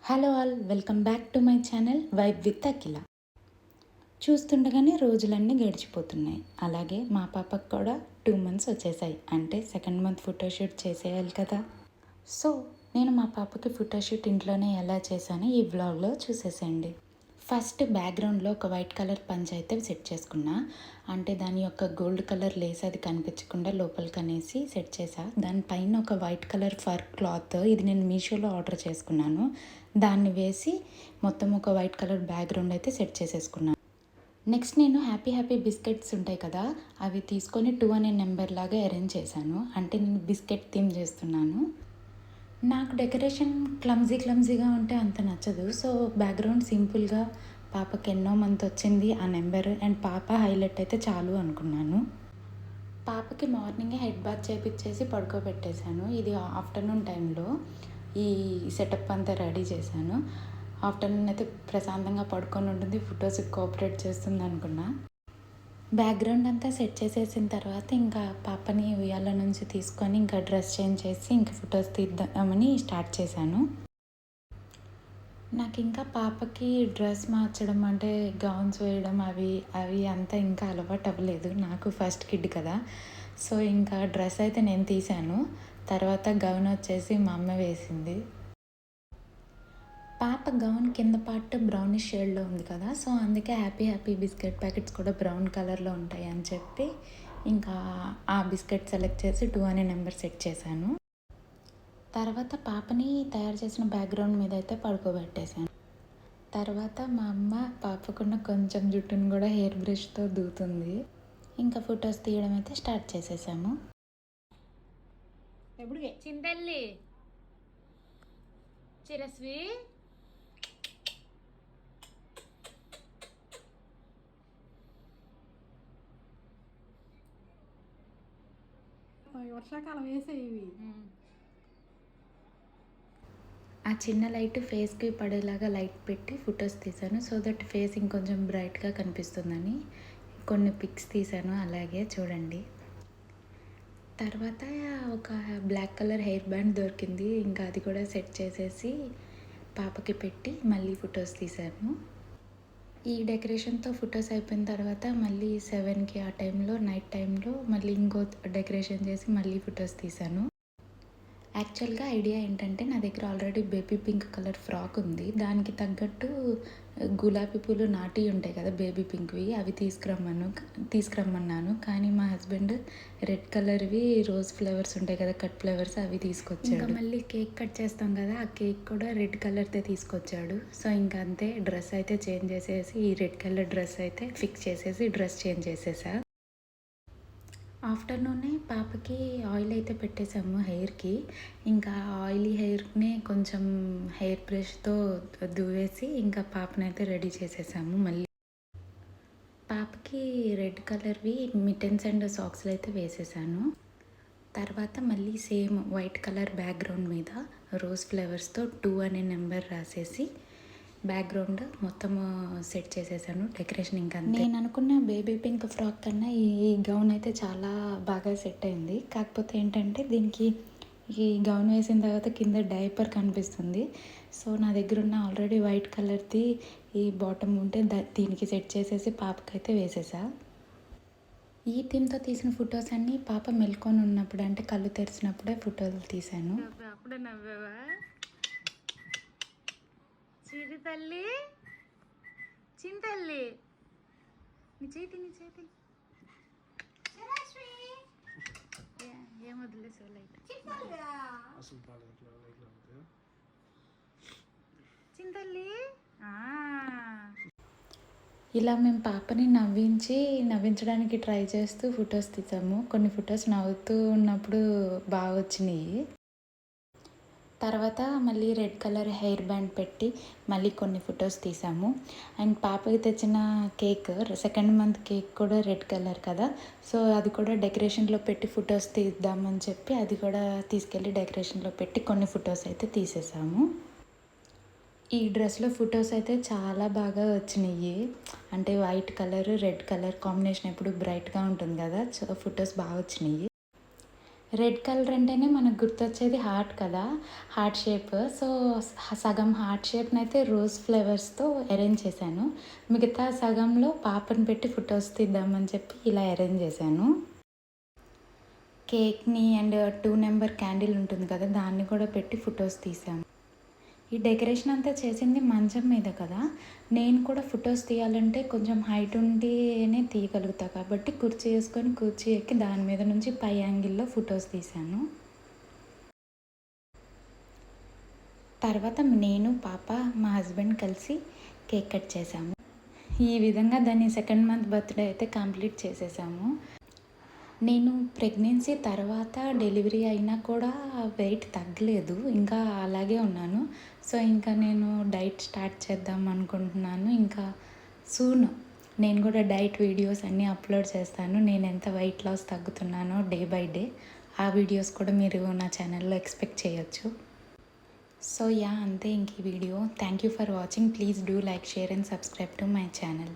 Hello all, welcome back to my channel vibe with Akhila. చూస్తుండగానే రోజులన్నీ గడిచిపోతున్నాయి. అలాగే మా పాపకు కూడా 2 months వచ్చేసాయి. అంటే సెకండ్ మంత్ ఫోటోషూట్ చేసేయాలి కదా. సో నేను మా పాపకి ఫోటోషూట్ ఇంట్లోనే ఎలా చేశానో ఈ వ్లాగ్లో చూసేసేయండి. ఫస్ట్ బ్యాక్గ్రౌండ్లో ఒక వైట్ కలర్ పంచ్ అయితే సెట్ చేసుకున్నా. అంటే దాని యొక్క గోల్డ్ కలర్ లేస్ అది కనిపించకుండా లోపలికి అనేసి సెట్ చేసా. దానిపైన ఒక వైట్ కలర్ ఫర్ క్లాత్, ఇది నేను మీషోలో ఆర్డర్ చేసుకున్నాను, దాన్ని వేసి మొత్తం ఒక వైట్ కలర్ బ్యాక్గ్రౌండ్ అయితే సెట్ చేసేసుకున్నాను. నెక్స్ట్ నేను హ్యాపీ హ్యాపీ బిస్కెట్స్ ఉంటాయి కదా, అవి తీసుకొని 2 అనే నెంబర్ లాగా అరేంజ్ చేశాను. అంటే నేను బిస్కెట్ థీమ్ చేస్తున్నాను. నాకు డెకరేషన్ క్లమ్జీగా ఉంటే అంత నచ్చదు. సో బ్యాక్గ్రౌండ్ సింపుల్గా పాపకి ఎన్నో మంత్ వచ్చింది ఆ నెంబర్ అండ్ పాప హైలైట్ అయితే చాలు అనుకున్నాను. పాపకి మార్నింగే హెడ్ బాత్ చేపించేసి పడుకోబెట్టేశాను. ఇది ఆఫ్టర్నూన్ టైంలో ఈ సెటప్ అంతా రెడీ చేశాను. ఆఫ్టర్నూన్ అయితే ప్రశాంతంగా పడుకొని ఉంటుంది, ఫొటోస్కి కోఆపరేట్ చేస్తుంది అనుకున్నా. బ్యాక్గ్రౌండ్ అంతా సెట్ చేసేసిన తర్వాత ఇంకా పాపని ఉయ్యాల నుంచి తీసుకొని ఇంకా డ్రెస్ చేంజ్ చేసి ఇంకా ఫొటోస్ తీద్దామని స్టార్ట్ చేశాను. నాకు ఇంకా పాపకి డ్రెస్ మార్చడం అంటే గౌన్స్ వేయడం అవి అంతా ఇంకా అలవాటు అవ్వలేదు. నాకు ఫస్ట్ కిడ్ కదా. సో ఇంకా డ్రెస్ అయితే నేను తీశాను. తర్వాత గౌన్ వచ్చేసి మా అమ్మ వేసింది. పాప గౌన్ కింద పార్ట్ బ్రౌనిష్ షేడ్లో ఉంది కదా, సో అందుకే హ్యాపీ బిస్కెట్ ప్యాకెట్స్ కూడా బ్రౌన్ కలర్లో ఉంటాయి అని చెప్పి ఇంకా ఆ బిస్కెట్ సెలెక్ట్ చేసి 2 అనే నెంబర్ సెట్ చేశాను. తర్వాత పాపని తయారు చేసిన బ్యాక్గ్రౌండ్ మీద అయితే పడుకోబెట్టేశాను. తర్వాత మా అమ్మ పాపకున్న కొంచెం జుట్టును కూడా హెయిర్ బ్రష్తో దూతుంది. ఇంకా ఫొటోస్ తీయడం అయితే స్టార్ట్ చేసేసాము. చింతల్లి చిరస్వి వర్షాకాలం వేసేవి. ఆ చిన్న లైట్ ఫేస్కి పడేలాగా లైట్ పెట్టి ఫొటోస్ తీశాను. సో దట్ ఫేస్ ఇంకొంచెం బ్రైట్గా కనిపిస్తుందని కొన్ని పిక్స్ తీశాను. అలాగే చూడండి. తర్వాత ఒక బ్లాక్ కలర్ హెయిర్ బ్యాండ్ దొరికింది, ఇంకా అది కూడా సెట్ చేసేసి పాపకి పెట్టి మళ్ళీ ఫొటోస్ తీశాను. ఈ డెకరేషన్తో ఫొటోస్ అయిపోయిన తర్వాత మళ్ళీ 7కి ఆ టైంలో నైట్ టైంలో మళ్ళీ ఇంకో డెకరేషన్ చేసి మళ్ళీ ఫొటోస్ తీశాను. యాక్చువల్గా ఐడియా ఏంటంటే నా దగ్గర already baby pink colour frock ఉంది, దానికి తగ్గట్టు గులాబీ పూలు నాటి ఉంటాయి కదా బేబీ పింక్వి, అవి తీసుకురమ్మన్నాను. కానీ మా హస్బెండ్ రెడ్ కలర్వి రోజ్ ఫ్లవర్స్ ఉంటాయి కదా కట్ ఫ్లవర్స్, అవి తీసుకొచ్చాడు. ఇంకా మళ్ళీ కేక్ కట్ చేస్తాం కదా, ఆ కేక్ కూడా రెడ్ కలర్తో తీసుకొచ్చాడు. సో ఇంకా అంతే, డ్రెస్ అయితే చేంజ్ చేసేసి ఈ రెడ్ కలర్ డ్రెస్ అయితే ఫిక్స్ చేసేసి డ్రెస్ చేంజ్ చేసేసా. ఆఫ్టర్నూనే పాపకి ఆయిల్ అయితే పెట్టేసాము హెయిర్కి. ఇంకా ఆయిలీ హెయిర్ని కొంచెం హెయిర్ బ్రష్తో దువ్వేసి ఇంకా పాపనైతే రెడీ చేసేసాము. మళ్ళీ పాపకి రెడ్ కలర్వి మిటన్స్ అండ్ సాక్స్లు అయితే వేసేసాను. తర్వాత మళ్ళీ సేమ్ వైట్ కలర్ బ్యాక్గ్రౌండ్ మీద రోజ్ ఫ్లవర్స్తో 2 అనే నెంబర్ రాసేసి బ్యాక్గ్రౌండ్ మొత్తం సెట్ చేసేసాను. డెకరేషన్ ఇంకా నేను అనుకున్న బేబీ పింక్ ఫ్రాక్ కన్నా ఈ గౌన్ అయితే చాలా బాగా సెట్ అయింది. కాకపోతే ఏంటంటే దీనికి ఈ గౌన్ వేసిన తర్వాత కింద డైపర్ కనిపిస్తుంది. సో నా దగ్గర ఉన్న ఆల్రెడీ వైట్ కలర్ది ఈ బాటమ్ ఉంటే దీనికి సెట్ చేసేసి పాపకైతే వేసేసా. ఈ థీమ్తో తీసిన ఫొటోస్ అన్నీ పాప మెల్కొని ఉన్నప్పుడు, అంటే కళ్ళు తెరిచినప్పుడే ఫోటోలు తీశాను. అప్పుడే నవ్వావా చిరి తల్లి, చింతల్లి నీ చేతి ఏం వదిలేసావు లైట్ చింతల్లి. ఇలా మేము పాపని నవ్వించడానికి ట్రై చేస్తూ ఫొటోస్ తీసాము. కొన్ని ఫొటోస్ నవ్వుతూ ఉన్నప్పుడు బాగా వచ్చినాయి. తర్వాత మళ్ళీ రెడ్ కలర్ హెయిర్ బ్యాండ్ పెట్టి మళ్ళీ కొన్ని ఫొటోస్ తీసాము. అండ్ పాపకి తెచ్చిన కేక్, సెకండ్ మంత్ కేక్ కూడా రెడ్ కలర్ కదా, సో అది కూడా డెకరేషన్లో పెట్టి ఫొటోస్ తీద్దామని చెప్పి అది కూడా తీసుకెళ్ళి డెకరేషన్లో పెట్టి కొన్ని ఫొటోస్ అయితే తీసేసాము. ఈ డ్రెస్లో ఫొటోస్ అయితే చాలా బాగా వచ్చినాయి. అంటే white colour red colour combination ఎప్పుడు బ్రైట్గా ఉంటుంది కదా, సో ఫొటోస్ బాగా వచ్చినాయి. రెడ్ కలర్ అంటేనే మనకు గుర్తొచ్చేది హార్ట్ కదా, హార్ట్ షేప్. సో సగం హార్ట్ షేప్ని అయితే రోజ్ ఫ్లవర్స్తో అరేంజ్ చేశాను. మిగతా సగంలో పాపని పెట్టి ఫొటోస్ తీద్దామని చెప్పి ఇలా అరేంజ్ చేశాను. కేక్ని అండ్ 2 నెంబర్ క్యాండిల్ ఉంటుంది కదా, దాన్ని కూడా పెట్టి ఫొటోస్ తీసాము. ఈ డెకరేషన్ అంతా చేసింది మంచం మీద కదా, నేను కూడా ఫొటోస్ తీయాలంటే కొంచెం హైట్ ఉంటేనే తీయగలుగుతా కాబట్టి కుర్చీ వేసుకొని కుర్చీ ఎక్కి దాని మీద నుంచి పై యాంగిల్లో ఫొటోస్ తీశాను. తర్వాత నేను, పాప, మా హస్బెండ్ కలిసి కేక్ కట్ చేసాము. ఈ విధంగా దాన్ని 2nd మంత్ బర్త్డే అయితే కంప్లీట్ చేసేసాము. నేను ప్రెగ్నెన్సీ తర్వాత డెలివరీ అయినా కూడా వెయిట్ తగ్గలేదు, ఇంకా అలాగే ఉన్నాను. సో ఇంకా నేను డైట్ స్టార్ట్ చేద్దాం అనుకుంటున్నాను. ఇంకా సూన్ నేను కూడా డైట్ వీడియోస్ అన్నీ అప్లోడ్ చేస్తాను. నేను ఎంత వెయిట్ లాస్ తగ్గుతున్నానో డే బై డే, ఆ వీడియోస్ కూడా మీరు నా ఛానల్లో ఎక్స్పెక్ట్ చేయొచ్చు. సో అంతే ఇంక ఈ video. Thank you for watching. Please do like, share and subscribe to my channel.